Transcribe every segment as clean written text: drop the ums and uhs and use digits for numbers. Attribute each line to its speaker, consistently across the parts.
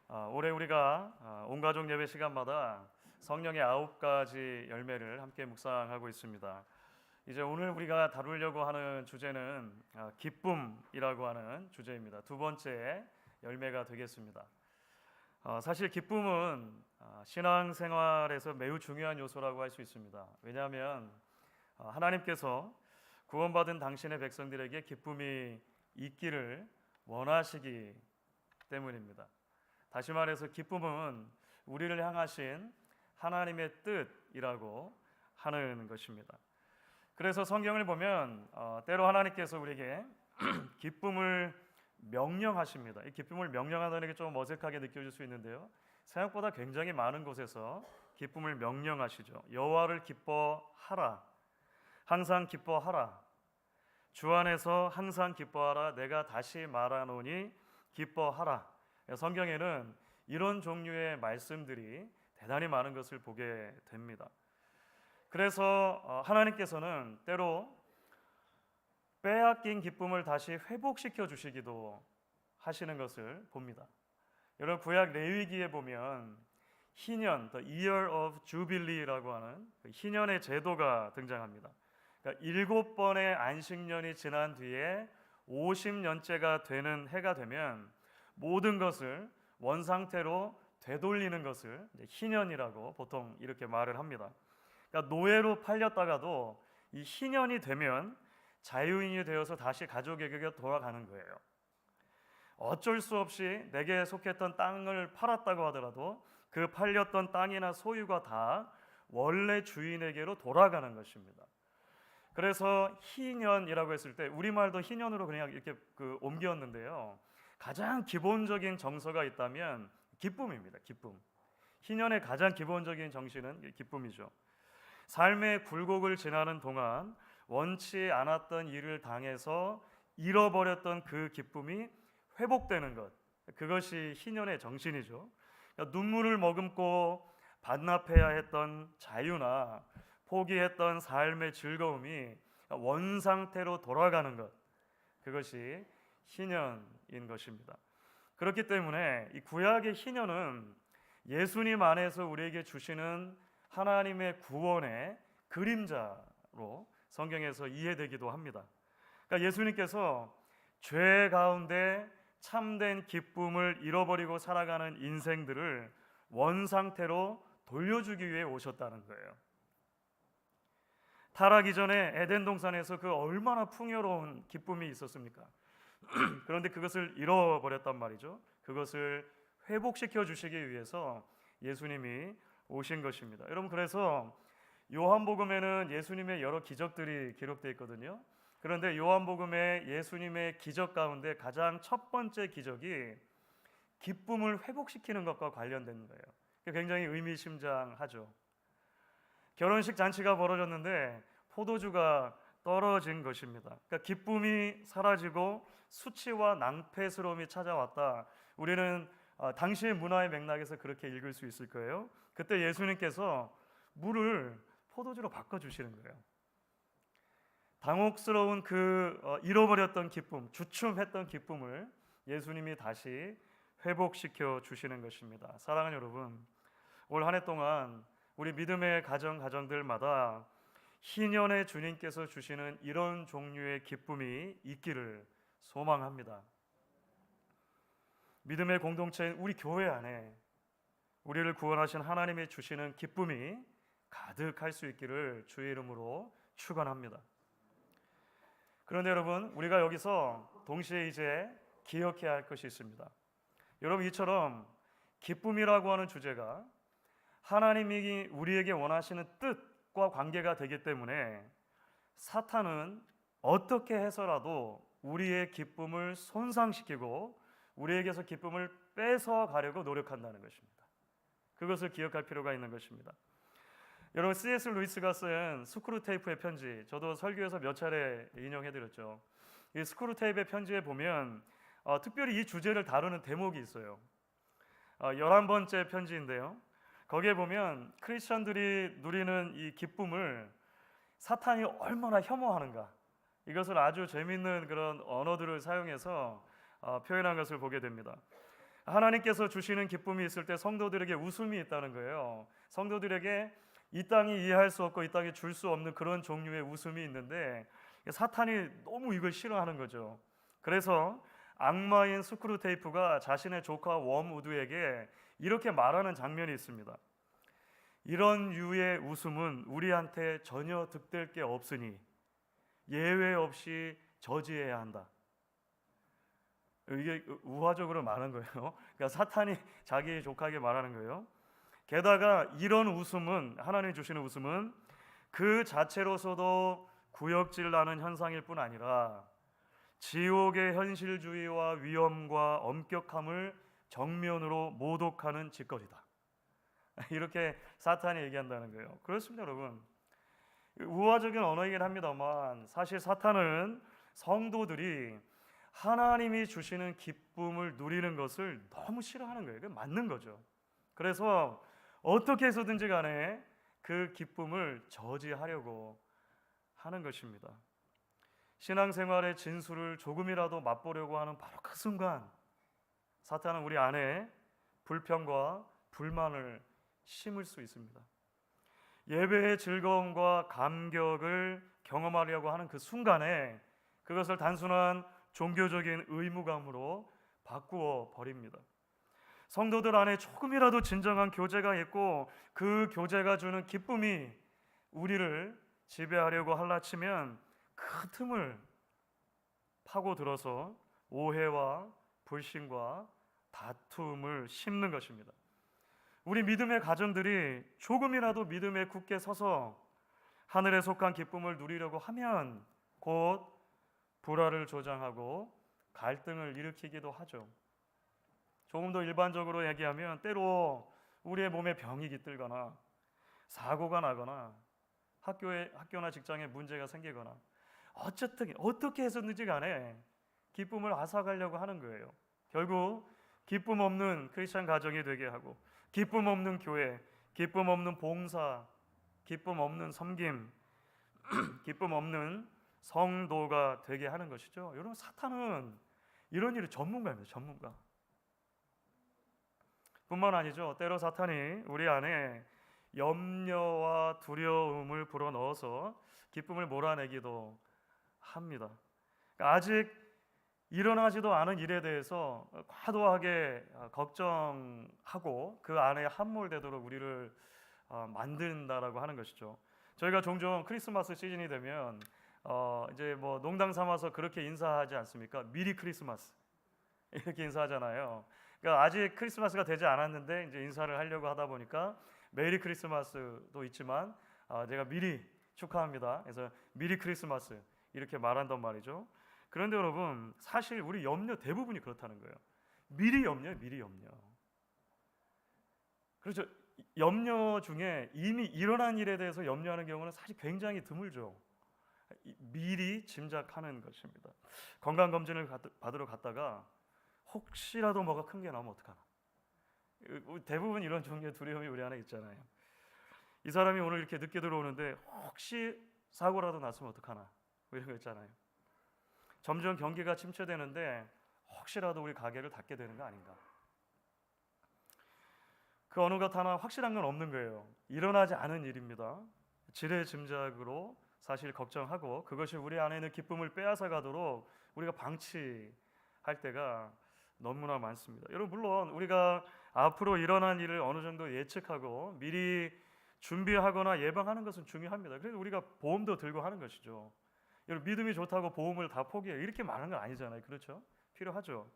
Speaker 1: 올해 우리가 온 가족 예배 시간마다 성령의 9가지 열매를 함께 묵상하고 있습니다. 이제 오늘 우리가 다루려고 하는 주제는 기쁨이라고 하는 주제입니다. 두 번째 열매가 되겠습니다. 사실 기쁨은 신앙생활에서 매우 중요한 요소라고 할 수 있습니다. 왜냐하면 하나님께서 구원받은 당신의 백성들에게 기쁨이 있기를 원하시기 때문입니다. 다시 말해서 기쁨은 우리를 향하신 하나님의 뜻이라고 하는 것입니다. 그래서 성경을 보면 때로 하나님께서 우리에게 기쁨을 명령하십니다. 이 기쁨을 명령한다는 게 좀 어색하게 느껴질 수 있는데요, 생각보다 굉장히 많은 곳에서 기쁨을 명령하시죠. 여호와를 기뻐하라, 항상 기뻐하라, 주 안에서 항상 기뻐하라, 내가 다시 말하노니 기뻐하라. 성경에는 이런 종류의 말씀들이 대단히 많은 것을 보게 됩니다. 그래서 하나님께서는 때로 빼앗긴 기쁨을 다시 회복시켜 주시기도 하시는 것을 봅니다. 여러분, 구약 레위기에 보면 희년, the year of jubilee라고 하는 희년의 제도가 등장합니다. 그러니까 7번의 안식년이 지난 뒤에 50년째가 되는 해가 되면 모든 것을 원상태로 되돌리는 것을 희년이라고 보통 이렇게 말을 합니다. 그러니까 노예로 팔렸다가도 이 희년이 되면 자유인이 되어서 다시 가족에게 돌아가는 거예요. 어쩔 수 없이 내게 속했던 땅을 팔았다고 하더라도 그 팔렸던 땅이나 소유가 다 원래 주인에게로 돌아가는 것입니다. 그래서 희년이라고 했을 때 우리말도 희년으로 그냥 이렇게 옮겼는데요, 가장 기본적인 정서가 있다면 기쁨입니다. 기쁨. 희년의 가장 기본적인 정신은 기쁨이죠. 삶의 굴곡을 지나는 동안 원치 않았던 일을 당해서 잃어버렸던 그 기쁨이 회복되는 것, 그것이 희년의 정신이죠. 그러니까 눈물을 머금고 반납해야 했던 자유나 포기했던 삶의 즐거움이 원상태로 돌아가는 것, 그것이 희년인 것입니다. 그렇기 때문에 이 구약의 희년은 예수님 안에서 우리에게 주시는 하나님의 구원의 그림자로 성경에서 이해되기도 합니다. 그러니까 예수님께서 죄 가운데 참된 기쁨을 잃어버리고 살아가는 인생들을 원상태로 돌려주기 위해 오셨다는 거예요. 타락 이전에 에덴 동산에서 그 얼마나 풍요로운 기쁨이 있었습니까? 그런데 그것을 잃어버렸단 말이죠. 그것을 회복시켜 주시기 위해서 예수님이 오신 것입니다. 여러분, 그래서 요한복음에는 예수님의 여러 기적들이 기록되어 있거든요. 그런데 요한복음의 예수님의 기적 가운데 가장 첫 번째 기적이 기쁨을 회복시키는 것과 관련된 거예요. 굉장히 의미심장하죠. 결혼식 잔치가 벌어졌는데 포도주가 떨어진 것입니다. 그러니까 기쁨이 사라지고 수치와 낭패스러움이 찾아왔다. 우리는 당시의 문화의 맥락에서 그렇게 읽을 수 있을 거예요. 그때 예수님께서 물을 포도주로 바꿔주시는 거예요. 당혹스러운 잃어버렸던 기쁨, 주춤했던 기쁨을 예수님이 다시 회복시켜 주시는 것입니다. 사랑하는 여러분, 올 한 해 동안 우리 믿음의 가정들마다 희년의 주님께서 주시는 이런 종류의 기쁨이 있기를 소망합니다. 믿음의 공동체인 우리 교회 안에 우리를 구원하신 하나님이 주시는 기쁨이 가득할 수 있기를 주의 이름으로 축원합니다. 그런데 여러분, 우리가 여기서 동시에 이제 기억해야 할 것이 있습니다. 여러분, 이처럼 기쁨이라고 하는 주제가 하나님이 우리에게 원하시는 뜻과 관계가 되기 때문에 사탄은 어떻게 해서라도 우리의 기쁨을 손상시키고 우리에게서 기쁨을 뺏어가려고 노력한다는 것입니다. 그것을 기억할 필요가 있는 것입니다. 여러분, C.S. 루이스가 쓴 스크루테이프의 편지, 저도 설교에서 몇 차례 인용해드렸죠. 이 스크루테이프의 편지에 보면 특별히 이 주제를 다루는 대목이 있어요. 11번째 편지인데요, 거기에 보면 크리스천들이 누리는 이 기쁨을 사탄이 얼마나 혐오하는가, 이것을 아주 재미있는 그런 언어들을 사용해서 표현한 것을 보게 됩니다. 하나님께서 주시는 기쁨이 있을 때 성도들에게 웃음이 있다는 거예요. 성도들에게 이 땅이 이해할 수 없고 이 땅이 줄 수 없는 그런 종류의 웃음이 있는데 사탄이 너무 이걸 싫어하는 거죠. 그래서 악마인 스크루테이프가 자신의 조카 웜우드에게 이렇게 말하는 장면이 있습니다. 이런 유의 웃음은 우리한테 전혀 득될 게 없으니 예외 없이 저지해야 한다. 이게 우화적으로 말한 거예요. 그러니까 사탄이 자기 조카에게 말하는 거예요. 게다가 이런 웃음은, 하나님이 주시는 웃음은 그 자체로서도 구역질 나는 현상일 뿐 아니라 지옥의 현실주의와 위험과 엄격함을 정면으로 모독하는 짓거리다. 이렇게 사탄이 얘기한다는 거예요. 그렇습니다, 여러분. 우화적인 언어이긴 합니다만 사실 사탄은 성도들이 하나님이 주시는 기쁨을 누리는 것을 너무 싫어하는 거예요. 그게 맞는 거죠. 그래서 어떻게 해서든지 간에 그 기쁨을 저지하려고 하는 것입니다. 신앙생활의 진수를 조금이라도 맛보려고 하는 바로 그 순간 사탄은 우리 안에 불평과 불만을 심을 수 있습니다. 예배의 즐거움과 감격을 경험하려고 하는 그 순간에 그것을 단순한 종교적인 의무감으로 바꾸어 버립니다. 성도들 안에 조금이라도 진정한 교제가 있고 그 교제가 주는 기쁨이 우리를 지배하려고 할라치면 그 틈을 파고들어서 오해와 불신과 다툼을 심는 것입니다. 우리 믿음의 가정들이 조금이라도 믿음에 굳게 서서 하늘에 속한 기쁨을 누리려고 하면 곧 불화를 조장하고 갈등을 일으키기도 하죠. 조금 더 일반적으로 얘기하면 때로 우리의 몸에 병이 깃들거나 사고가 나거나 학교나 직장에 문제가 생기거나 어쨌든 어떻게 해서든지 간에 기쁨을 앗아가려고 하는 거예요. 결국 기쁨 없는 크리스천 가정이 되게 하고 기쁨 없는 교회, 기쁨 없는 봉사, 기쁨 없는 섬김, 기쁨 없는 성도가 되게 하는 것이죠. 여러분, 사탄은 이런 일의 전문가입니다. 전문가. 뿐만 아니죠. 때로 사탄이 우리 안에 염려와 두려움을 불어넣어서 기쁨을 몰아내기도 합니다. 그러니까 아직 일어나지도 않은 일에 대해서 과도하게 걱정하고 그 안에 함몰되도록 우리를 만든다라고 하는 것이죠. 저희가 종종 크리스마스 시즌이 되면 이제 뭐 농담 삼아서 그렇게 인사하지 않습니까? 미리 크리스마스 이렇게 인사하잖아요. 그러니까 아직 크리스마스가 되지 않았는데 이제 인사를 하려고 하다 보니까 메리 크리스마스도 있지만 제가 미리 축하합니다. 그래서 미리 크리스마스 이렇게 말한단 말이죠. 그런데 여러분, 사실 우리 염려 대부분이 그렇다는 거예요. 미리 염려요, 미리 염려. 그렇죠. 염려 중에 이미 일어난 일에 대해서 염려하는 경우는 사실 굉장히 드물죠. 미리 짐작하는 것입니다. 건강검진을 받으러 갔다가 혹시라도 뭐가 큰 게 나오면 어떡하나. 대부분 이런 종류의 두려움이 우리 안에 있잖아요. 이 사람이 오늘 이렇게 늦게 들어오는데 혹시 사고라도 났으면 어떡하나, 이런 거 있잖아요. 점점 경기가 침체되는데 혹시라도 우리 가게를 닫게 되는 거 아닌가. 그 어느 것 하나 확실한 건 없는 거예요. 일어나지 않은 일입니다. 지레 짐작으로 사실 걱정하고 그것이 우리 안에 있는 기쁨을 빼앗아 가도록 우리가 방치할 때가 너무나 많습니다. 여러분, 물론 우리가 앞으로 일어난 일을 어느 정도 예측하고 미리 준비하거나 예방하는 것은 중요합니다. 그래서 우리가 보험도 들고 하는 것이죠. 여러분, 믿음이 좋다고 보험을 다 포기해요, 이렇게 말하는 건 아니잖아요. 그렇죠? 필요하죠.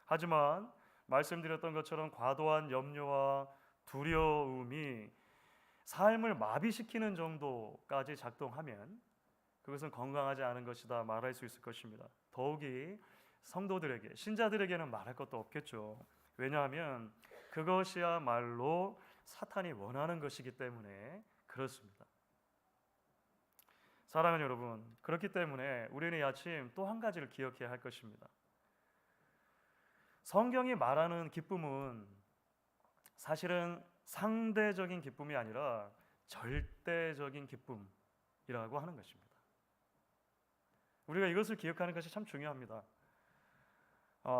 Speaker 1: 하지만 말씀드렸던 것처럼 과도한 염려와 두려움이 삶을 마비시키는 정도까지 작동하면 그것은 건강하지 않은 것이다 말할 수 있을 것입니다. 더욱이 성도들에게, 신자들에게는 말할 것도 없겠죠. 왜냐하면 그것이야말로 사탄이 원하는 것이기 때문에 그렇습니다. 사랑하는 여러분, 그렇기 때문에 우리는 이 아침 또 한 가지를 기억해야 할 것입니다. 성경이 말하는 기쁨은 사실은 상대적인 기쁨이 아니라 절대적인 기쁨이라고 하는 것입니다. 우리가 이것을 기억하는 것이 참 중요합니다.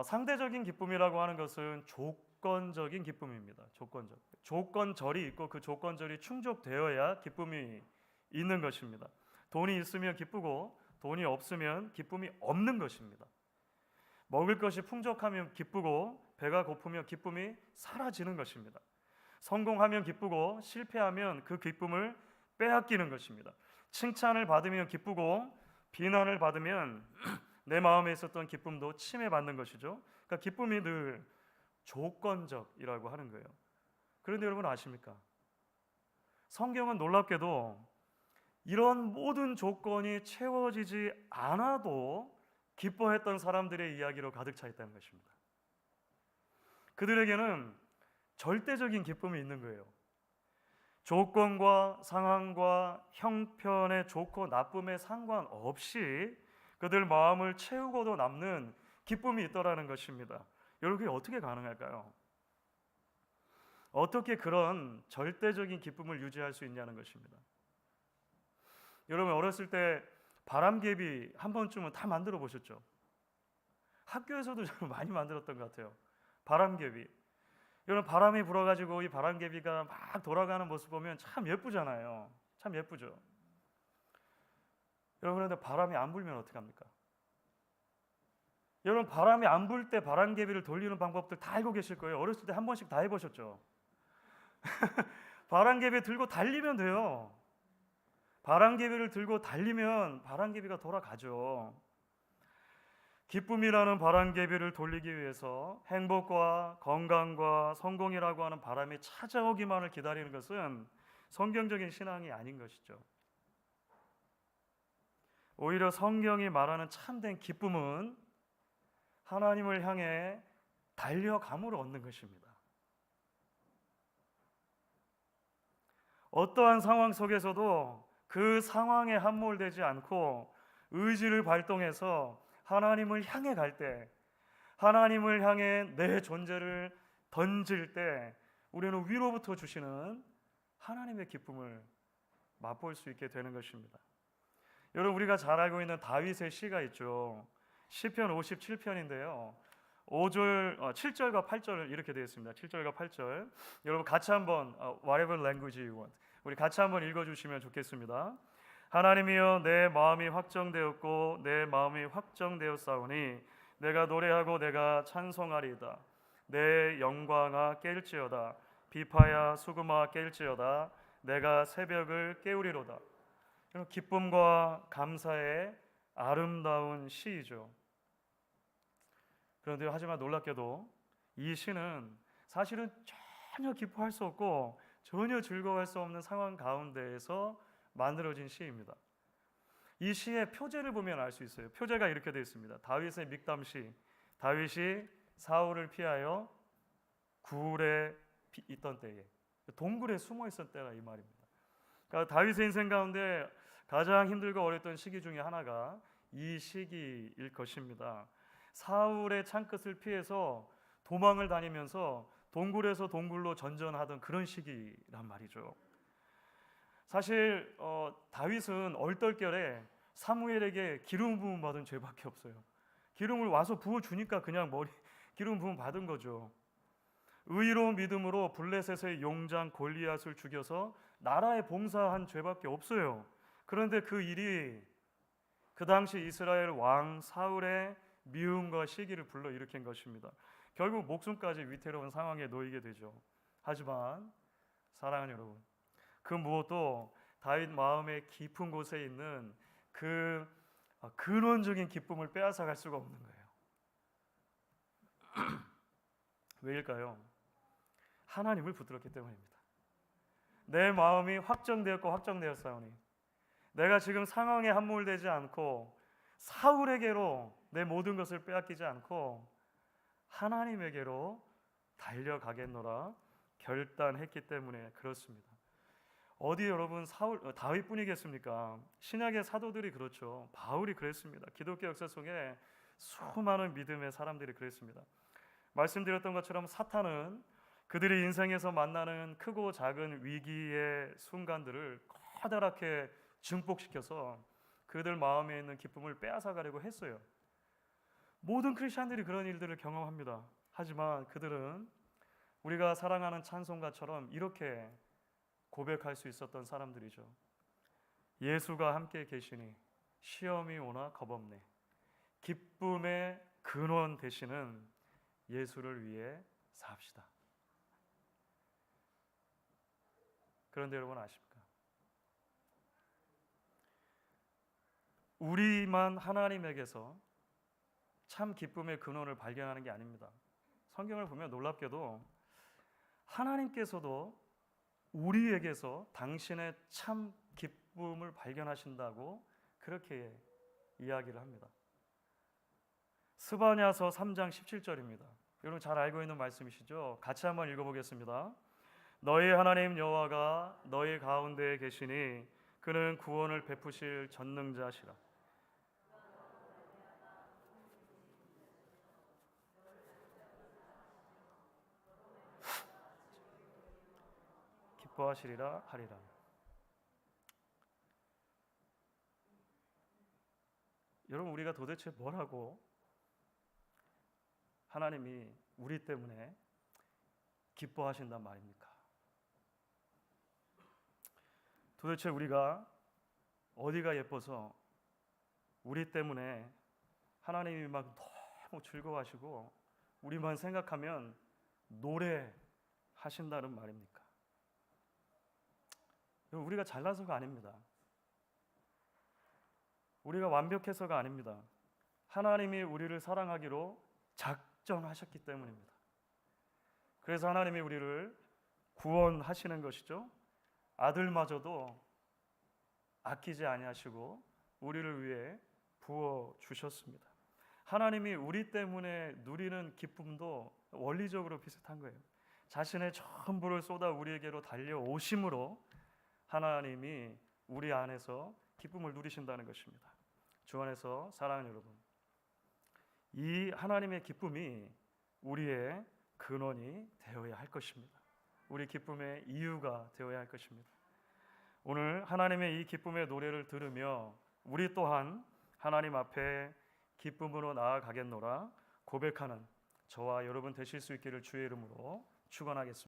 Speaker 1: 상대적인 기쁨이라고 하는 것은 조건적인 기쁨입니다. 조건절이 있고 그 조건절이 충족되어야 기쁨이 있는 것입니다. 돈이 있으면 기쁘고 돈이 없으면 기쁨이 없는 것입니다. 먹을 것이 풍족하면 기쁘고 배가 고프면 기쁨이 사라지는 것입니다. 성공하면 기쁘고 실패하면 그 기쁨을 빼앗기는 것입니다. 칭찬을 받으면 기쁘고 비난을 받으면 내 마음에 있었던 기쁨도 침해받는 것이죠. 그러니까 기쁨이 늘 조건적이라고 하는 거예요. 그런데 여러분 아십니까? 성경은 놀랍게도 이런 모든 조건이 채워지지 않아도 기뻐했던 사람들의 이야기로 가득 차 있다는 것입니다. 그들에게는 절대적인 기쁨이 있는 거예요. 조건과 상황과 형편의 좋고 나쁨에 상관없이 그들 마음을 채우고도 남는 기쁨이 있더라는 것입니다. 여러분 그게 어떻게 가능할까요? 어떻게 그런 절대적인 기쁨을 유지할 수 있냐는 것입니다. 여러분 어렸을 때 바람개비 한 번쯤은 다 만들어 보셨죠? 학교에서도 좀 많이 만들었던 것 같아요. 바람개비. 여러분 바람이 불어가지고 이 바람개비가 막 돌아가는 모습 보면 참 예쁘잖아요. 참 예쁘죠. 여러분 그런데 바람이 안 불면 어떻게 합니까? 여러분 바람이 안 불 때 바람개비를 돌리는 방법들 다 알고 계실 거예요. 어렸을 때 한 번씩 다 해보셨죠? 바람개비 들고 달리면 돼요. 바람개비를 들고 달리면 바람개비가 돌아가죠. 기쁨이라는 바람개비를 돌리기 위해서 행복과 건강과 성공이라고 하는 바람이 찾아오기만을 기다리는 것은 성경적인 신앙이 아닌 것이죠. 오히려 성경이 말하는 참된 기쁨은 하나님을 향해 달려감을 얻는 것입니다. 어떠한 상황 속에서도 그 상황에 함몰되지 않고 의지를 발동해서 하나님을 향해 갈 때, 하나님을 향해 내 존재를 던질 때 우리는 위로부터 주시는 하나님의 기쁨을 맛볼 수 있게 되는 것입니다. 여러분 우리가 잘 알고 있는 다윗의 시가 있죠. 시편 57편인데요. 7절과 8절 이렇게 되어 있습니다. 7절과 8절. 여러분 같이 한번 whatever language you want. 우리 같이 한번 읽어 주시면 좋겠습니다. 하나님이여 내 마음이 확정되었고 내 마음이 확정되었사오니 내가 노래하고 내가 찬송하리이다. 내 영광아 깰지어다. 비파야 수금아 깰지어다. 내가 새벽을 깨우리로다. 기쁨과 감사의 아름다운 시이죠. 그런데 하지만 놀랍게도 이 시는 사실은 전혀 기뻐할 수 없고 전혀 즐거워할 수 없는 상황 가운데에서 만들어진 시입니다. 이 시의 표제를 보면 알 수 있어요. 표제가 이렇게 되어 있습니다. 다윗의 믹담시. 다윗이 사울을 피하여 굴에 있던 때에, 동굴에 숨어 있었던 때가 이 말입니다. 그러니까 다윗의 인생 가운데 가장 힘들고 어려웠던 시기 중에 하나가 이 시기일 것입니다. 사울의 창끝을 피해서 도망을 다니면서 동굴에서 동굴로 전전하던 그런 시기란 말이죠. 사실 다윗은 얼떨결에 사무엘에게 기름 부음 받은 죄밖에 없어요. 기름을 와서 부어주니까 그냥 기름 부음 받은 거죠. 의로운 믿음으로 블레셋의 용장 골리앗을 죽여서 나라에 봉사한 죄밖에 없어요. 그런데 그 일이 그 당시 이스라엘 왕 사울의 미움과 시기를 불러일으킨 것입니다. 결국 목숨까지 위태로운 상황에 놓이게 되죠. 하지만 사랑하는 여러분, 그 무엇도 다윗 마음의 깊은 곳에 있는 그 근원적인 기쁨을 빼앗아갈 수가 없는 거예요. 왜일까요? 하나님을 붙들었기 때문입니다. 내 마음이 확정되었고 확정되었사오니 내가 지금 상황에 함몰되지 않고 사울에게로 내 모든 것을 빼앗기지 않고 하나님에게로 달려가겠노라 결단했기 때문에 그렇습니다. 어디 여러분 다윗뿐이겠습니까? 신약의 사도들이 그렇죠. 바울이 그랬습니다. 기독교 역사 속에 수많은 믿음의 사람들이 그랬습니다. 말씀드렸던 것처럼 사탄은 그들이 인생에서 만나는 크고 작은 위기의 순간들을 커다랗게 증폭시켜서 그들 마음에 있는 기쁨을 빼앗아가려고 했어요. 모든 크리스천들이 그런 일들을 경험합니다. 하지만 그들은 우리가 사랑하는 찬송가처럼 이렇게 고백할 수 있었던 사람들이죠. 예수가 함께 계시니 시험이 오나 겁없네. 기쁨의 근원 되시는 예수를 위해 삽시다. 그런데 여러분 아십니까? 우리만 하나님에게서 참 기쁨의 근원을 발견하는 게 아닙니다. 성경을 보면 놀랍게도 하나님께서도 우리에게서 당신의 참 기쁨을 발견하신다고 그렇게 이야기를 합니다. 스바냐서 3장 17절입니다. 여러분 잘 알고 있는 말씀이시죠? 같이 한번 읽어보겠습니다. 너희 하나님 여호와가 너희 가운데에 계시니 그는 구원을 베푸실 전능자시라. 기뻐하시리라 하리라. 여러분 우리가 도대체 뭐라고 하나님이 우리 때문에 기뻐하신단 말입니까? 도대체 우리가 어디가 예뻐서 우리 때문에 하나님이 막 너무 즐거워하시고 우리만 생각하면 노래하신다는 말입니까? 우리가 잘나서가 아닙니다. 우리가 완벽해서가 아닙니다. 하나님이 우리를 사랑하기로 작정하셨기 때문입니다. 그래서 하나님이 우리를 구원하시는 것이죠. 아들마저도 아끼지 아니하시고 우리를 위해 부어 주셨습니다. 하나님이 우리 때문에 누리는 기쁨도 원리적으로 비슷한 거예요. 자신의 전부를 쏟아 우리에게로 달려오심으로 하나님이 우리 안에서 기쁨을 누리신다는 것입니다. 주 안에서 사랑하는 여러분, 이 하나님의 기쁨이 우리의 근원이 되어야 할 것입니다. 우리 기쁨의 이유가 되어야 할 것입니다. 오늘 하나님의 이 기쁨의 노래를 들으며 우리 또한 하나님 앞에 기쁨으로 나아가겠노라 고백하는 저와 여러분 되실 수 있기를 주의 이름으로 축원하겠습니다.